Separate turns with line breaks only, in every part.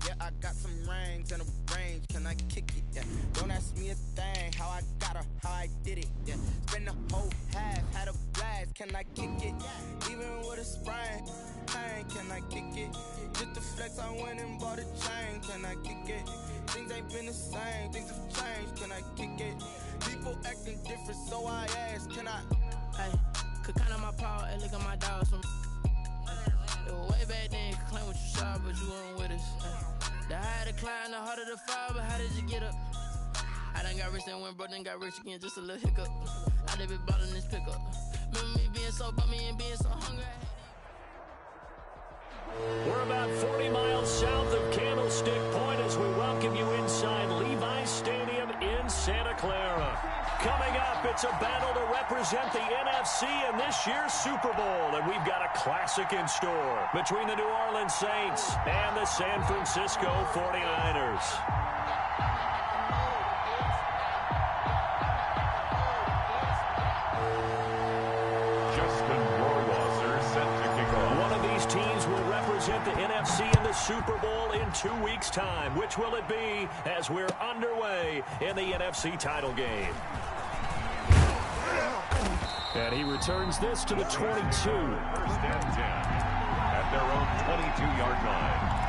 Yeah, I got some rings and a range. Can I kick it? Yeah. Don't ask me a thing. How I got her, how I did it. Yeah. Spend the whole half, had a blast. Can I kick it? Even with a sprain, can I kick it? Just the flex, I went and bought a chain. Can I kick it? Things ain't been the same. Things have changed. Can I kick it? People acting different, so I ask. Can I?
Hey, could count on my power. Hey, look at my dogs. It was way back then. You could claim what you saw, but you weren't with us. The higher the climb, the harder the fall. But how did you get up? I done got rich and went broke, then got rich again. Just a little hiccup. I done been ballin' this pickup. Remember me being so bummy and being so hungry.
We're about 40 miles south of Candlestick Point as we welcome you inside Levi's Stadium in Santa Clara. Coming up, it's a battle to represent the NFC in this year's Super Bowl, and we've got a classic in store between the New Orleans Saints and the San Francisco 49ers. Teams will represent the NFC in the Super Bowl in 2 weeks' time. Which will it be as we're underway in the NFC title game? And he returns this to the 22.
First and 10 at their own 22-yard line.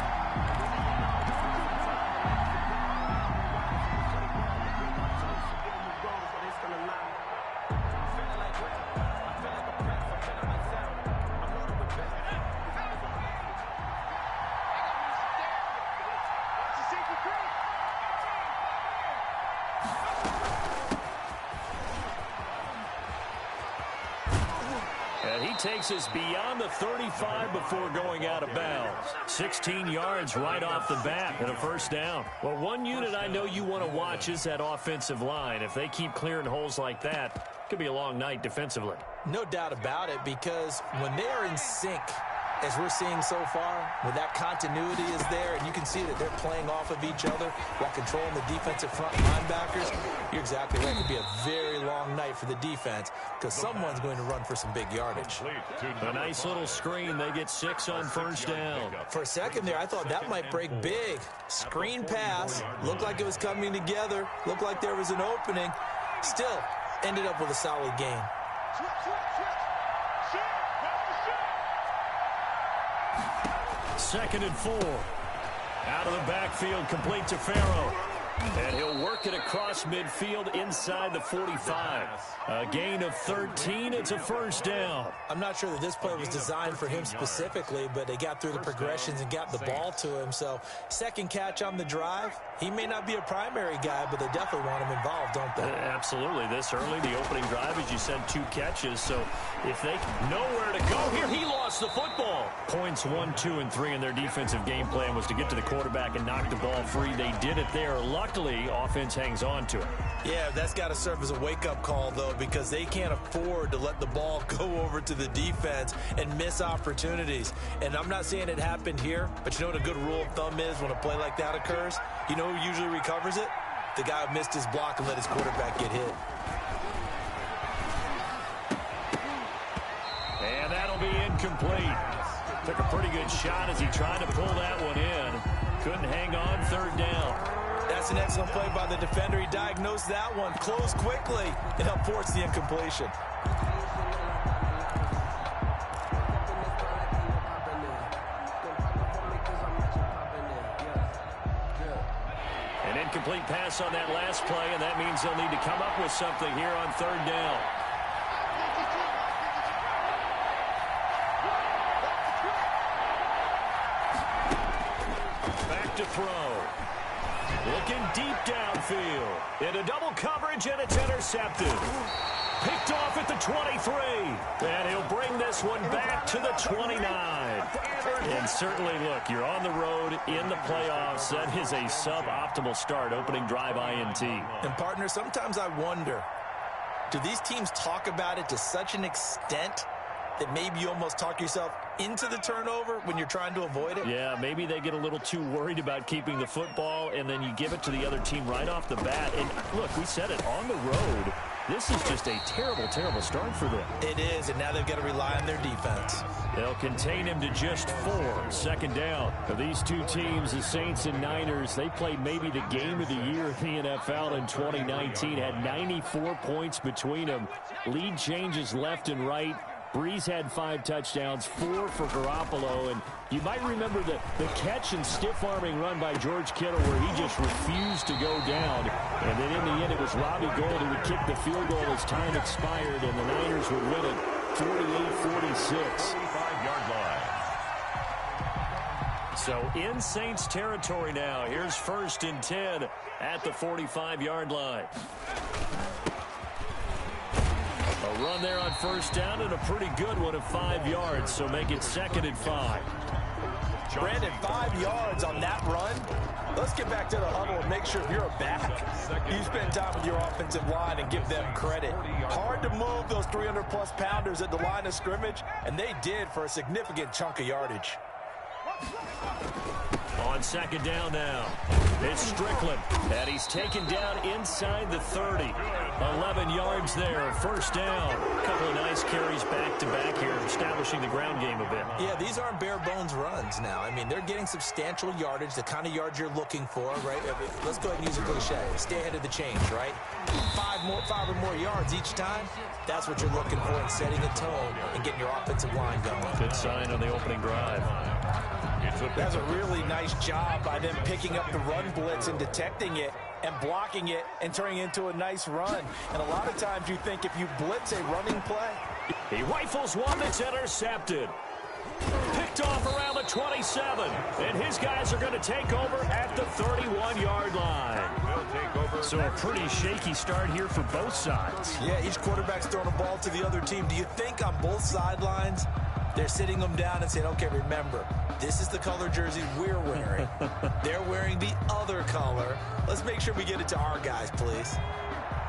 Takes us beyond the 35 before going out of bounds. 16 yards right off the bat and a first down. Well, one unit I know you want to watch is that offensive line. If they keep clearing holes like that, it could be a long night defensively.
No doubt about it, because when they are in sync, as we're seeing so far, when that continuity is there and you can see that they're playing off of each other while controlling the defensive front linebackers, you're exactly right. It could be a very long night for the defense because someone's going to run for some big yardage.
A nice little screen. They get 6 on first down.
For a second there, I thought that might break big. Screen pass. Looked like it was coming together. Looked like there was an opening. Still ended up with a solid gain.
Second and 4. Out of the backfield, complete to Farrow. And he'll work it across midfield inside the 45. A gain of 13. It's a first down.
I'm not sure that this play was designed for him specifically, but they got through the progressions and got the ball to him. So second catch on the drive. He may not be a primary guy, but they definitely want him involved, don't they?
Absolutely. This early, the opening drive, as you said, 2 catches. So if they know where to go here, he lost the football. Points 1, 2, and 3 in their defensive game plan was to get to the quarterback and knock the ball free. They did it there. Luckily, offense hangs on to it.
Yeah, that's got to serve as a wake-up call, though, because they can't afford to let the ball go over to the defense and miss opportunities. And I'm not saying it happened here, but you know what a good rule of thumb is when a play like that occurs? You know who usually recovers it? The guy who missed his block and let his quarterback get hit.
And that'll be incomplete. Took a pretty good shot as he tried to pull that one in. Couldn't hang on, third down.
That's an excellent play by the defender. He diagnosed that one, closed quickly, and helped force the incompletion.
An incomplete pass on that last play, and that means they'll need to come up with something here on third down. Back to throw. Looking deep downfield. Into double coverage, and it's intercepted. Picked off at the 23. And he'll bring this one back to the 29. And certainly, look, you're on the road in the playoffs. That is a suboptimal start, opening drive INT.
And, partner, sometimes I wonder, do these teams talk about it to such an extent that maybe you almost talk yourself into the turnover when you're trying to avoid it?
Yeah, maybe they get a little too worried about keeping the football, and then you give it to the other team right off the bat. And look, we said it, on the road, This is just a terrible, terrible start for them.
It is, and now they've got to rely on their defense.
They'll contain him to just 4. Second down. For these two teams, the Saints and Niners, they played maybe the game of the year in the NFL in 2019. Had 94 points between them. Lead changes left and right. Breeze had 5 touchdowns, 4 for Garoppolo, and you might remember the catch and stiff-arming run by George Kittle where he just refused to go down. And then in the end, it was Robbie Gould who would kick the field goal as time expired, and the Niners would win it 48-46.
45-yard line.
So in Saints territory now. Here's 1st and 10 at the 45-yard line. A run there on 1st down and a pretty good one of 5 yards, so make it 2nd and 5.
Brandon, 5 yards on that run. Let's get back to the huddle and make sure if you're a back, you spend time with your offensive line and give them credit. Hard to move those 300-plus pounders at the line of scrimmage, and they did for a significant chunk of yardage.
On 2nd down now, it's Strickland, and he's taken down inside the 30. 11 yards there, 1st down. A couple of nice carries back-to-back here, establishing the ground game a bit.
Yeah, these aren't bare-bones runs now. I mean, they're getting substantial yardage, the kind of yards you're looking for, right? I mean, let's go ahead and use a cliche. Stay ahead of the change, right? 5 or more yards each time. That's what you're looking for in setting a tone and getting your offensive line going.
Good sign on the opening drive.
That's a really nice job by them picking up the run blitz and detecting it and blocking it and turning it into a nice run. And a lot of times you think if you blitz a running play.
He rifles one that's intercepted. Picked off around the 27. And his guys are going to take over at the 31-yard line. So a pretty shaky start here for both sides.
Yeah, each quarterback's throwing a ball to the other team. Do you think on both sidelines they're sitting them down and saying, okay, remember, this is the color jersey we're wearing. They're wearing the other color. Let's make sure we get it to our guys, please.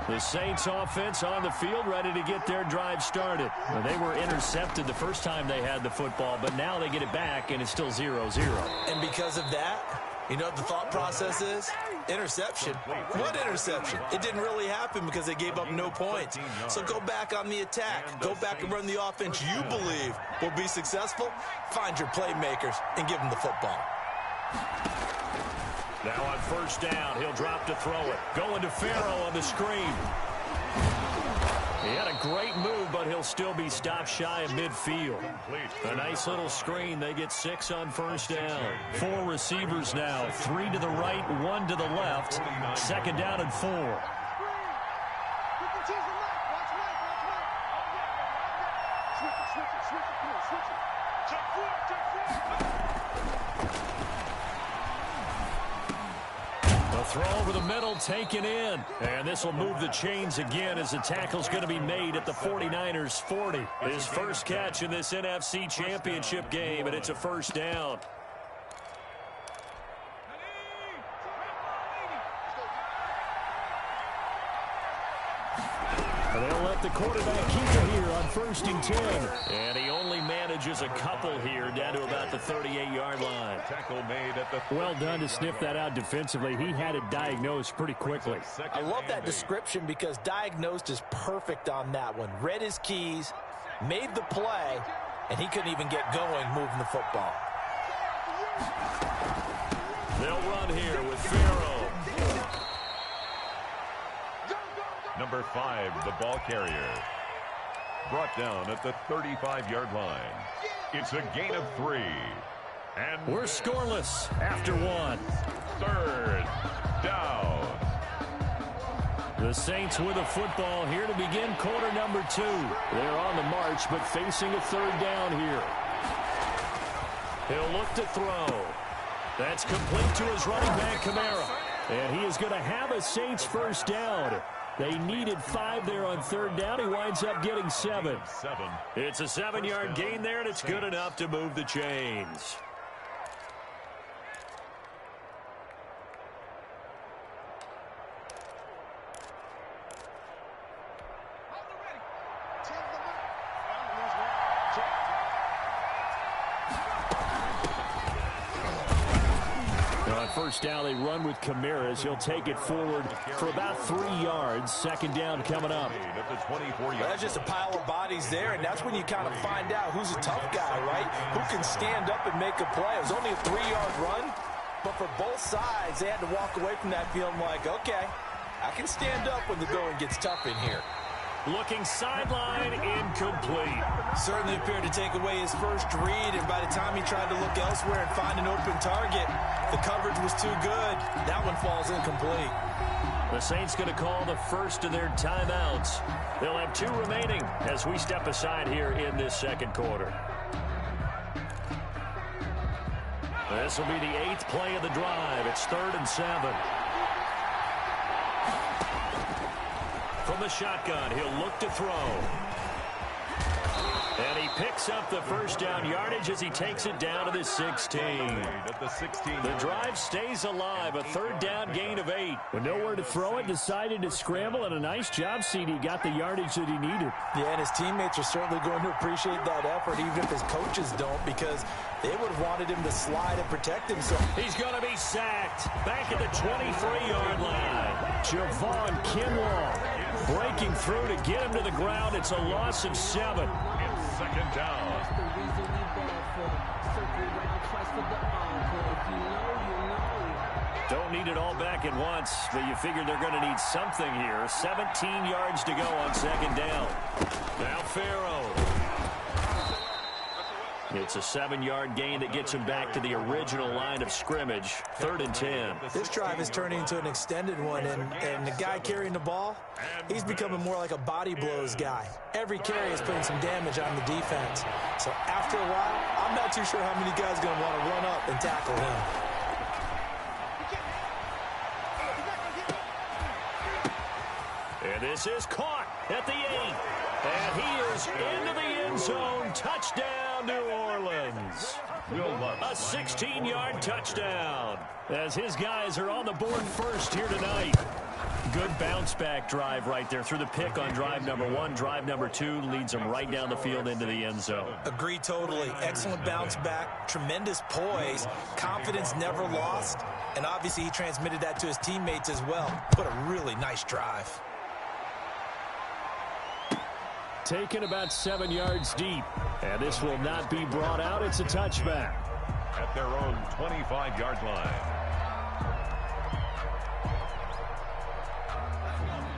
The Saints offense on the field ready to get their drive started. Well, they were intercepted the first time they had the football, but now they get it back, and it's still 0-0.
And because of that, you know what the thought process is? Interception. What interception? It didn't really happen because they gave up no points. So go back on the attack. Go back and run the offense you believe will be successful. Find your playmakers and give them the football.
Now on 1st down, he'll drop to throw it. Going to Farrow on the screen. He had a great move, but he'll still be stopped shy of midfield. A nice little screen. They get 6 on 1st down. 4 receivers now. 3 to the right, 1 to the left. 2nd down and 4. Throw over the middle, taken in. And this will move the chains again as the tackle's going to be made at the 49ers 40. His first catch in this NFC Championship game, and it's a 1st down. They'll let the quarterback keep it here on 1st and 10. And he only manages a couple here down to about the 38-yard line.
Tackle made at the
Well done to sniff that out defensively. He had it diagnosed pretty quickly.
I love that description because diagnosed is perfect on that one. Read his keys, made the play, and he couldn't even get going moving the football.
They'll run here with Farrow.
number 5, the ball carrier. Brought down at the 35-yard line. It's a gain of 3. And
we're scoreless after 1.
3rd down.
The Saints with a football here to begin quarter number 2. They're on the march, but facing a 3rd down here. He'll look to throw. That's complete to his running back, Kamara. And he is going to have a Saints 1st down. They needed 5 there on 3rd down. He winds up getting 7. It's a 7-yard gain there, and it's good enough to move the chains. On first down, they run with Camaras. He'll take it forward for about 3 yards. Second down coming up.
Well, that's just a pile of bodies there, and that's when you kind of find out who's a tough guy, right? Who can stand up and make a play. It was only a 3-yard run, but for both sides, they had to walk away from that feeling like, okay, I can stand up when the going gets tough in here.
Looking sideline, incomplete.
Certainly appeared to take away his first read, and by the time he tried to look elsewhere and find an open target, the coverage was too good. That one falls incomplete.
The Saints going to call the first of their timeouts. They'll have 2 remaining as we step aside here in this second quarter. This will be the 8th play of the drive. It's 3rd and 7. From the shotgun, he'll look to throw. And he picks up the first down yardage as he takes it down to the 16. The drive stays alive, a 3rd down gain of 8. With nowhere to throw it, decided to scramble, and a nice job, CD. Got the yardage that he needed.
Yeah, and his teammates are certainly going to appreciate that effort, even if his coaches don't, because they would have wanted him to slide and protect himself.
He's going to be sacked. Back at the 23-yard line. Javon Kinlaw breaking through to get him to the ground. It's a loss of 7.
It's second down.
Don't need it all back at once, but you figure they're going to need something here. 17 yards to go on second down. Now Farrow. It's a 7-yard gain that gets him back to the original line of scrimmage. 3rd and 10.
This drive is turning into an extended one, and the guy carrying the ball, he's becoming more like a body blows guy. Every carry is putting some damage on the defense. So after a while, I'm not too sure how many guys are going to want to run up and tackle him.
And this is caught at the 8. And he is into the end zone. Touchdown, New Orleans. A 16-yard touchdown as his guys are on the board first here tonight. Good bounce-back drive right there through the pick on drive number 1. Drive number 2 leads them right down the field into the end zone.
Agree totally. Excellent bounce-back, tremendous poise, confidence never lost, and obviously he transmitted that to his teammates as well. What a really nice drive.
Taken about 7 yards deep. And this will not be brought out. It's a touchback.
At their own 25-yard line.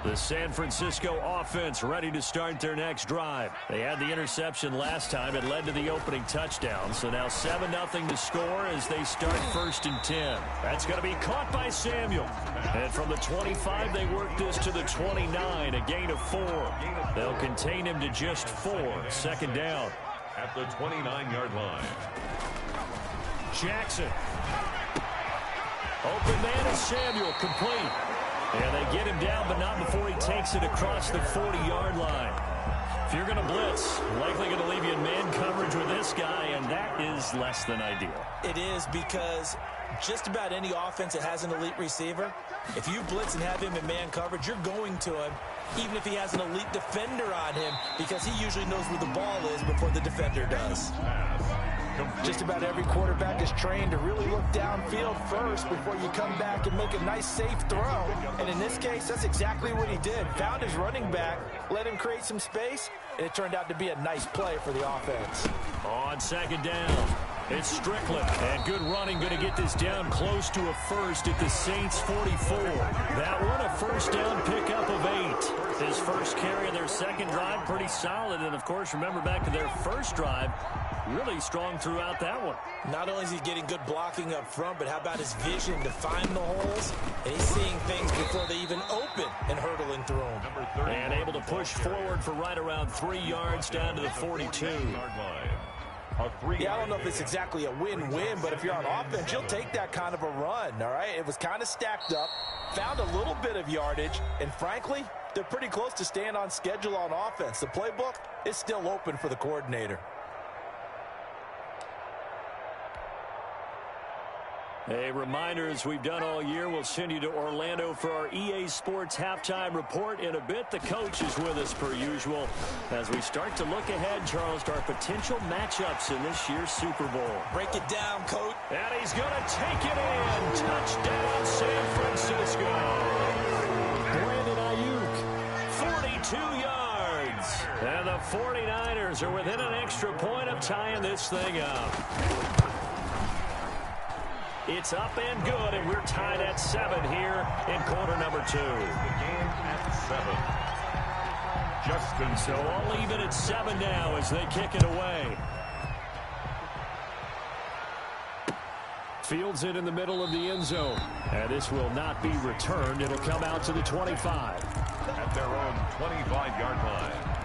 The San Francisco offense ready to start their next drive. They had the interception last time. It led to the opening touchdown. So now 7-0 to score as they start 1st and 10. That's going to be caught by Samuel. And from the 25, they work this to the 29, a gain of 4. They'll contain him to just 4. 2nd down.
At the 29-yard line.
Jackson. Open man is Samuel, complete. And they get him down, but not before he takes it across the 40-yard line. If you're going to blitz, likely going to leave you in man coverage with this guy, and that is less than ideal.
It is, because just about any offense that has an elite receiver, if you blitz and have him in man coverage, you're going to him, even if he has an elite defender on him, because he usually knows where the ball is before the defender does. Just about every quarterback is trained to really look downfield first before you come back and make a nice, safe throw. And in this case, that's exactly what he did. Found his running back, let him create some space, and it turned out to be a nice play for the offense.
On 2nd down, it's Strickland. And good running, going to get this down close to a first at the Saints' 44. That one, a 1st down pickup of 8. His first carry of their second drive, pretty solid. And, of course, remember back to their first drive, really strong throughout that one.
Not only is he getting good blocking up front, but how about his vision to find the holes? And he's seeing things before they even open and hurtling through them.
And able to push forward for right around 3 yards down to the 42.
Yeah, I don't know if it's exactly a win-win, but if you're on offense, you'll take that kind of a run, all right? It was kind of stacked up, found a little bit of yardage, and frankly, they're pretty close to staying on schedule on offense. The playbook is still open for the coordinator.
A reminder, as we've done all year, we'll send you to Orlando for our EA Sports halftime report in a bit. The coach is with us per usual as we start to look ahead, Charles, to our potential matchups in this year's Super Bowl.
Break it down, coach.
And he's going to take it in. Touchdown, San Francisco. Brandon Ayuk, 42 yards. And the 49ers are within an extra point of tying this thing up. It's up and good, and we're tied at 7 here in quarter number 2.
The game at 7. Justin.
So I'll leave it at 7 now as they kick it away. Fields it in the middle of the end zone. And this will not be returned. It'll come out to the 25.
At their own 25-yard line.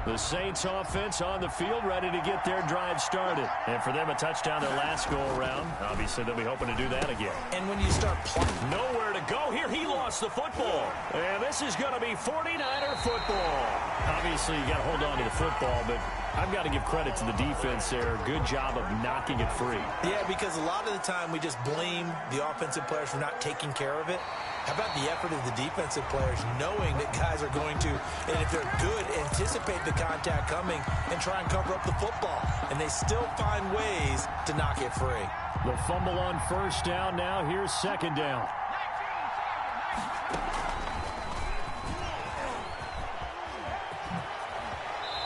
The Saints offense on the field, ready to get their drive started. And for them, a touchdown their last go-around. Obviously, they'll be hoping to do that again.
And when you start playing,
nowhere to go here. He lost the football. And this is going to be 49er football. Obviously, you got to hold on to the football, but I've got to give credit to the defense there. Good job of knocking it free.
Yeah, because a lot of the time we just blame the offensive players for not taking care of it. How about the effort of the defensive players knowing that guys are going to, and if they're good, anticipate the contact coming and try and cover up the football. And they still find ways to knock it free.
The fumble on first down. Now here's second down.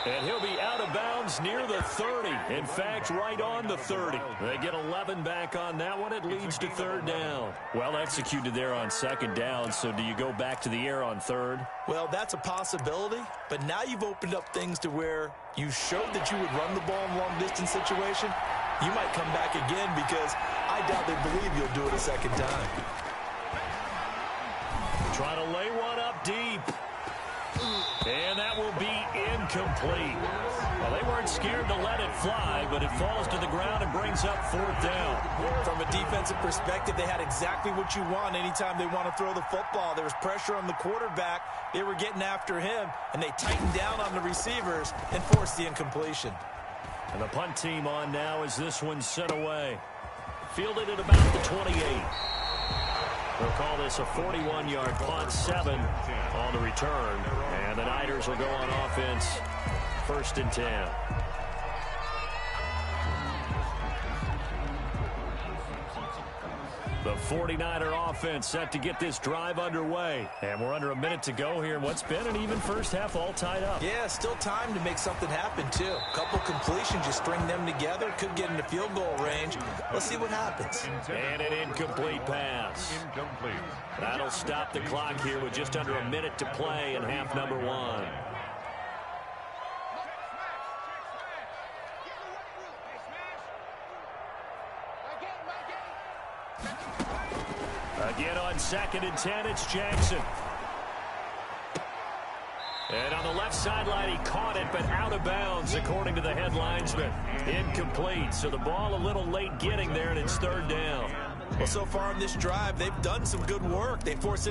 And he'll be out of bounds near the 30. In fact, right on the 30. They get 11 back on that one. It leads to third down. Well executed there on second down. So do you go back to the air on third?
Well, that's a possibility. But now you've opened up things to where you showed that you would run the ball in long-distance situation. You might come back again because I doubt they believe you'll do it a second time.
Trying to lay one up deep. And that will be incomplete. Well, they weren't scared to let it fly, but it falls to the ground and brings up fourth down.
From a defensive perspective, they had exactly what you want anytime they want to throw the football. There was pressure on the quarterback. They were getting after him, and they tightened down on the receivers and forced the incompletion.
And the punt team on now as this one set away. Fielded at about the 28. They'll call this a 41-yard punt, 7 on the return. And the Niners will go on offense, 1st and 10. The 49er offense set to get this drive underway. And we're under a minute to go here in what's been an even first half, all tied up.
Yeah, still time to make something happen, too. A couple completions, you string them together, could get into field goal range. Let's see what happens.
And an incomplete pass.
Incomplete.
That'll stop the clock here with just under a minute to play in half number 1. Again on 2nd and 10, it's Jackson. And on the left sideline, he caught it, but out of bounds, according to the head linesman. Incomplete, so the ball a little late getting there, and it's third down.
Well, so far in this drive, they've done some good work. They forced